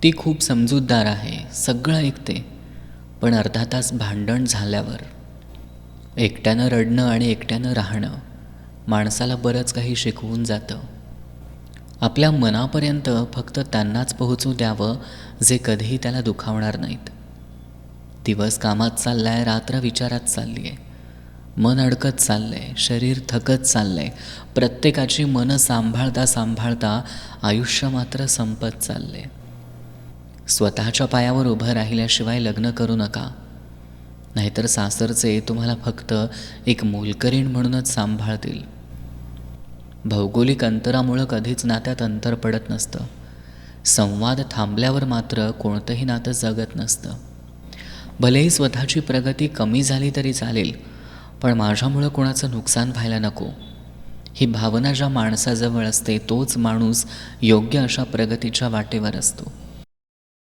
ती खूप समजूतदार आहे, सगळं ऐकते. पण अर्धा तास भांडण झाल्यावर एकट्यानं रडणं आणि एकट्यानं राहणं माणसाला बरंच काही शिकवून जातं. आपल्या मनापर्यंत फक्त त्यांनाच पोहोचू द्यावं जे कधीही त्याला दुखावणार नाहीत. दिवस कामात चाललाय, रात्र विचारात चालली आहे, मन अडकत चाललंय, शरीर थकत चाललंय. प्रत्येकाची मनं सांभाळता सांभाळता आयुष्य मात्र संपत चाललंय. स्वतःच्या पायावर उभं राहिल्याशिवाय लग्न करू नका, नाहीतर सासरचे तुम्हाला फक्त एक मोलकरीण म्हणूनच सांभाळतील. भौगोलिक अंतरामुळं कधीच नात्यात अंतर पडत नसतं. संवाद थांबल्यावर मात्र कोणतंही नातं जगत नसतं. भलेही स्वतःची प्रगती कमी झाली तरी चालेल, पण माझ्यामुळं कोणाचं नुकसान व्हायला नको, ही भावना ज्या माणसाजवळ असते तोच माणूस योग्य अशा प्रगतीच्या वाटेवर असतो.